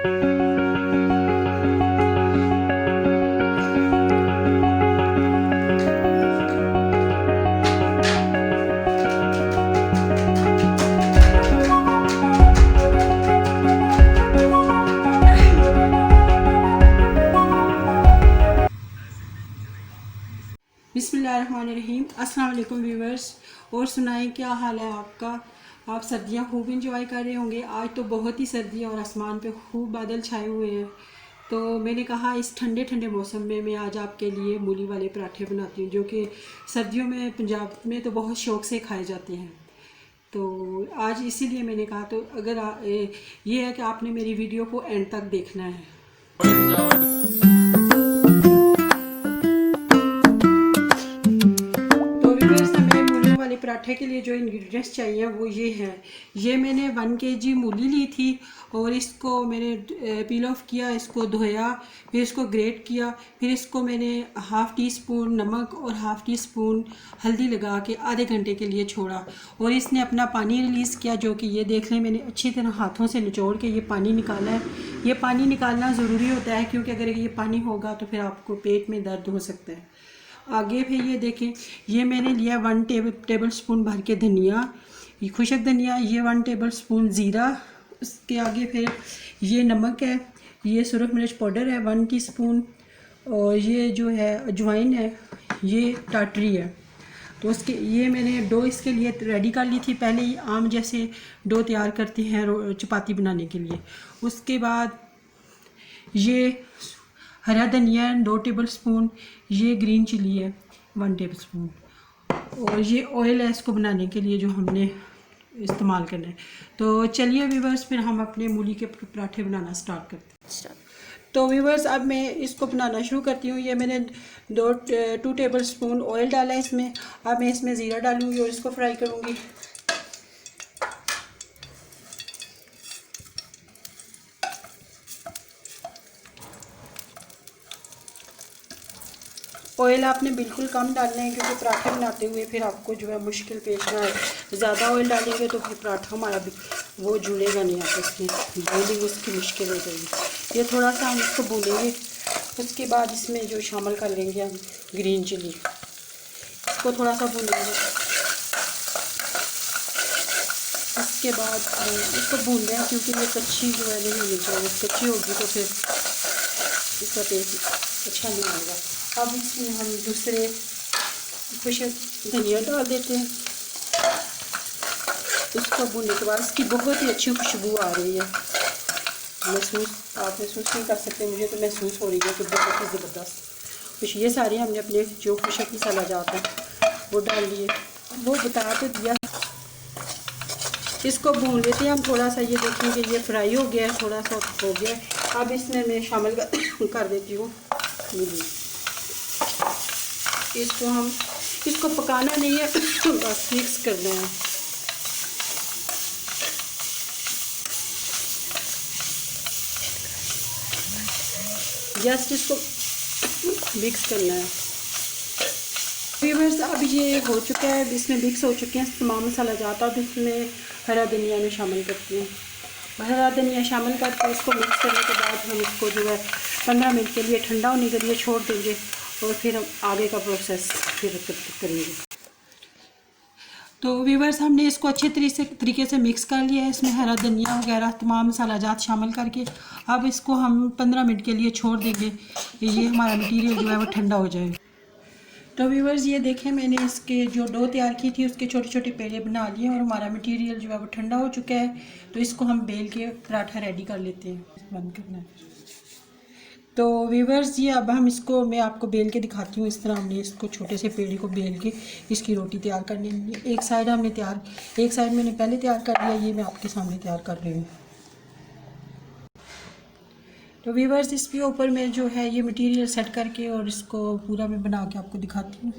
बिस्मिल्लाहिर्रहमानिर्रहीम। अस्सलाम वालेकुम व्यूवर्स, और सुनाएं क्या हाल है आपका। आप सर्दियां खूब इंजॉय कर रहे होंगे। आज तो बहुत ही सर्दी है और आसमान पे खूब बादल छाए हुए हैं। तो मैंने कहा इस ठंडे ठंडे मौसम में मैं आज आपके लिए मूली वाले पराठे बनाती हूँ, जो कि सर्दियों में पंजाब में तो बहुत शौक़ से खाए जाते हैं। तो आज इसीलिए मैंने कहा, तो अगर ये है कि आपने मेरी वीडियो को एंड तक देखना है। पराठे के लिए जो इंग्रेडिएंट्स चाहिए वो ये है। ये मैंने 1 kg मूली ली थी और इसको मैंने पील ऑफ किया, इसको धोया, फिर इसको ग्रेट किया, फिर इसको मैंने ½ टीस्पून नमक और ½ टीस्पून हल्दी लगा के आधे घंटे के लिए छोड़ा और इसने अपना पानी रिलीज़ किया, जो कि ये देख लें मैंने अच्छी तरह हाथों से निचोड़ के ये पानी निकाला है। ये पानी निकालना ज़रूरी होता है, क्योंकि अगर ये पानी होगा तो फिर आपको पेट में दर्द हो सकता है। आगे फिर ये देखें, ये मैंने लिया 1 टेबल स्पून भर के धनिया, ये खुशक धनिया, ये 1 टेबल स्पून ज़ीरा। उसके आगे फिर ये नमक है, ये सुरख मिर्च पाउडर है 1 टीस्पून, और ये जो है अजवाइन है, ये टाटरी है। तो उसके ये मैंने डो इसके लिए रेडी कर ली थी पहले ही, आम जैसे डो तैयार करते हैं चपाती बनाने के लिए। उसके बाद ये हरा धनिया 2 टेबल स्पून, ये ग्रीन चिली है 1 टेबल स्पून, और ये ऑयल है इसको बनाने के लिए जो हमने इस्तेमाल करना है। तो चलिए व्यूवर्स, फिर हम अपने मूली के पराठे बनाना स्टार्ट करते हैं। तो व्यूवर्स, अब मैं इसको बनाना शुरू करती हूँ। ये मैंने 2 टेबल स्पून ऑयल डाला है इसमें। अब मैं इसमें ज़ीरा डालूँगी और इसको फ्राई करूँगी। ऑयल आपने बिल्कुल कम डालना है, क्योंकि पराठे बनाते हुए फिर आपको जो है मुश्किल पेश ना आए। ज़्यादा ऑयल डालेंगे तो फिर पराठा हमारा भी वो जुड़ेगा नहीं आपस में, बॉइलिंग उसकी मुश्किल हो जाएगी। ये थोड़ा सा हम इसको भूनेंगे। उसके बाद इसमें जो शामिल कर लेंगे हम ग्रीन चिली, इसको थोड़ा सा भूनेंगे। उसके बाद इसको भून रहे हैं, क्योंकि ये कच्ची जो है नहीं होनी चाहिए। कच्ची होगी तो फिर इसका टेस्ट अच्छा नहीं आएगा। अब इसमें हम दूसरे कुछ धनिया डाल देते हैं। इसको भूनने के बाद इसकी बहुत ही अच्छी खुशबू आ रही है। आप महसूस नहीं कर सकते, मुझे तो महसूस हो रही है कि बहुत ही ज़बरदस्त कुछ। ये सारे हमने अपने जो खुशक मसाला जाता है वो डाल लिए, वो बता तो दिया। इसको भून लेते हैं हम थोड़ा सा। ये देखेंगे ये फ्राई हो गया है, थोड़ा सा हो गया। अब इसमें मैं शामिल कर देती हूँ मूली। इसको पकाना नहीं है, बस मिक्स करना है। जस्ट इसको मिक्स करना है। व्यूअर्स, अब ये हो चुका है, इसमें मिक्स हो चुके हैं तमाम मसाला जाता। अब इसमें हरा धनिया में शामिल करती हूँ। हरा धनिया शामिल करके इसको मिक्स करने के बाद हम इसको जो है 15 मिनट के लिए ठंडा होने के लिए छोड़ देंगे, और फिर हम आगे का प्रोसेस फिर करेंगे। तो व्यूवर्स, हमने इसको अच्छे तरीके से मिक्स कर लिया है। इसमें हरा धनिया वगैरह तमाम मसाला जात शामिल करके अब इसको हम 15 मिनट के लिए छोड़ देंगे। ये हमारा मटीरियल जो है वो ठंडा हो जाए। तो व्यूवर्स, ये देखें, मैंने इसके जो डो तैयार की थी उसके छोटे छोटे पेड़े बना लिए और हमारा मटेरियल जो है वो ठंडा हो चुका है। तो इसको हम बेल के पराठा रेडी कर लेते हैं। बंद करना है। तो व्यूवर्स, ये अब हम इसको, मैं आपको बेल के दिखाती हूँ। इस तरह हमने इसको छोटे से पेड़े को बेल के इसकी रोटी तैयार करनी है। एक साइड मैंने पहले तैयार कर लिया, ये मैं आपके सामने तैयार कर रही हूँ। तो व्यूवर्स, इसके ऊपर मैं जो है ये मटेरियल सेट करके और इसको पूरा मैं बना के आपको दिखाती हूँ।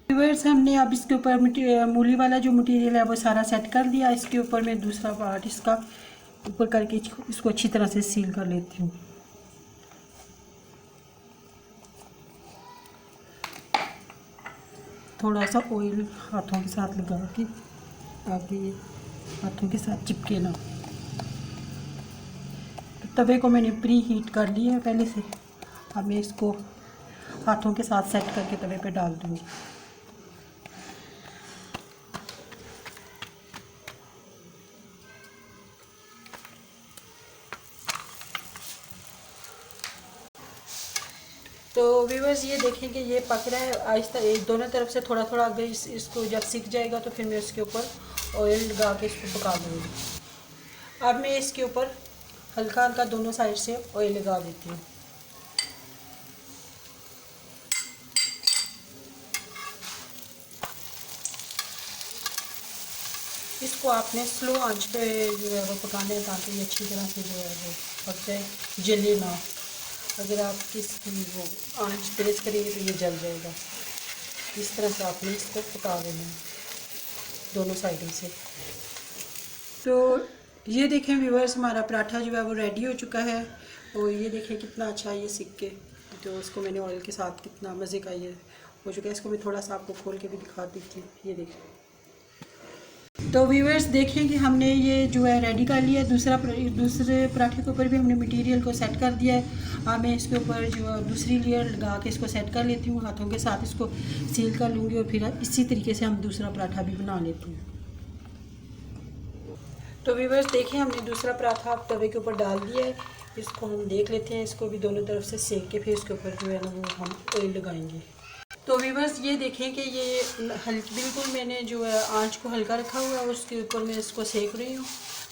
व्यूअर्स, हमने अब इसके ऊपर मूली वाला जो मटेरियल है वो सारा सेट कर दिया। इसके ऊपर मैं दूसरा पार्ट इसका ऊपर करके इसको अच्छी तरह से सील कर लेती हूँ। थोड़ा सा ऑयल हाथों के साथ लगा के ताकि ये हाथों के साथ चिपके ना। तो तवे को मैंने प्री हीट कर लिया है पहले से। अब मैं इसको हाथों के साथ सेट करके तवे पे डाल दूँगी। तो व्यूअर्स ये देखें कि ये पक रहा है आहिस्ता, एक दोनों तरफ से थोड़ा थोड़ा। अगर इसको जब सीख जाएगा तो फिर मैं इसके ऊपर ऑयल लगा के इसको पका दूँगी। अब मैं इसके ऊपर हल्का हल्का दोनों साइड से ऑयल लगा देती हूँ। इसको आपने स्लो आंच पे जो है वो पकाना है ताकि ये अच्छी तरह से जो है वो पक जाए, जले ना। अगर आप इसकी वो आंच तेज़ करेंगे तो ये जल जाएगा। इस तरह से आपने इसको पका देना है दोनों साइडों से। तो ये देखें व्यूअर्स, हमारा पराठा जो है वो रेडी हो चुका है। और ये देखें कितना अच्छा ये सिक के, तो इसको मैंने ऑयल के साथ कितना मज़े का ये हो चुका है। इसको मैं थोड़ा सा आपको खोल के भी दिखा देती हूँ। ये देखें। तो व्यूअर्स देखें कि हमने ये जो है रेडी कर लिया है। दूसरे पराठे के ऊपर भी हमने मटेरियल को सेट कर दिया है। अब मैं इसके ऊपर जो दूसरी लेयर लगा के इसको सेट कर लेती हूँ। हाथों के साथ इसको सील कर लूँगी और फिर इसी तरीके से हम दूसरा पराठा भी बना लेते हैं। तो व्यूअर्स देखें, हमने दूसरा पराठा अब तवे के ऊपर डाल दिया है। इसको हम देख लेते हैं। इसको भी दोनों तरफ से सेक के फिर इसके ऊपर जो है ना वो हम ऑयल लगाएंगे। तो व्यूअर्स ये देखें कि ये बिल्कुल मैंने जो है आंच को हल्का रखा हुआ है और उसके ऊपर मैं इसको सेक रही हूँ।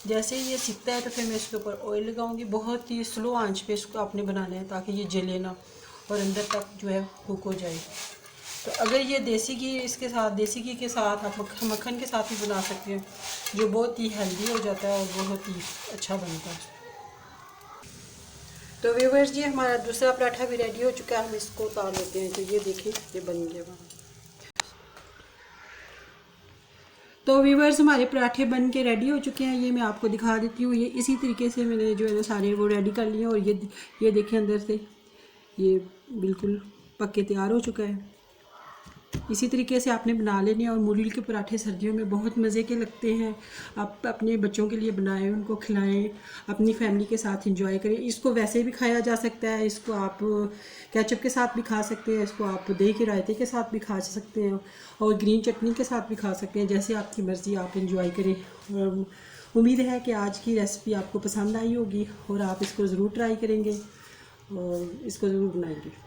जैसे ही ये सिकता है तो फिर मैं इसके ऊपर ऑयल लगाऊंगी। बहुत ही स्लो आंच पे इसको आपने बनाना है ताकि ये जले ना और अंदर तक जो है कुक हो जाए। तो अगर ये देसी घी इसके साथ, देसी घी के साथ आप मक्खन के साथ भी बना सकते हैं, जो बहुत ही हेल्दी हो जाता है और बहुत ही अच्छा बनता है। तो व्यूअर्स जी हमारा दूसरा पराठा भी रेडी हो चुका है। हम इसको उतार लेते हैं। तो ये देखिए ये बन गया। तो व्यूअर्स हमारे पराठे बन के रेडी हो चुके हैं। ये मैं आपको दिखा देती हूँ। ये इसी तरीके से मैंने जो है ना सारे वो रेडी कर लिए। और ये देखें अंदर से ये बिल्कुल पक के तैयार हो चुका है। इसी तरीके से आपने बना लेने। और मूली के पराठे सर्दियों में बहुत मज़े के लगते हैं। आप अपने बच्चों के लिए बनाएं, उनको खिलाएं, अपनी फैमिली के साथ एंजॉय करें। इसको वैसे भी खाया जा सकता है। इसको आप केचप के साथ भी खा सकते हैं। इसको आप दही के रायते के साथ भी खा सकते हैं और ग्रीन चटनी के साथ भी खा सकते हैं। जैसे आपकी मर्ज़ी, आप एंजॉय करें। और उम्मीद है कि आज की रेसिपी आपको पसंद आई होगी और आप इसको ज़रूर ट्राई करेंगे और इसको ज़रूर बनाएंगे।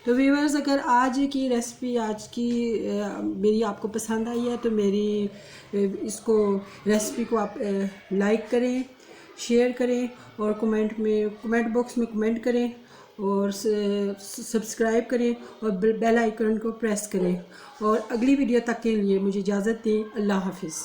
तो व्यूअर्स अगर आज की रेसिपी मेरी आपको पसंद आई है तो मेरी इसको रेसिपी को आप लाइक करें, शेयर करें और कमेंट बॉक्स में कमेंट करें और सब्सक्राइब करें और बेल आइकन को प्रेस करें। और अगली वीडियो तक के लिए मुझे इजाज़त दें। अल्लाह हाफिज़।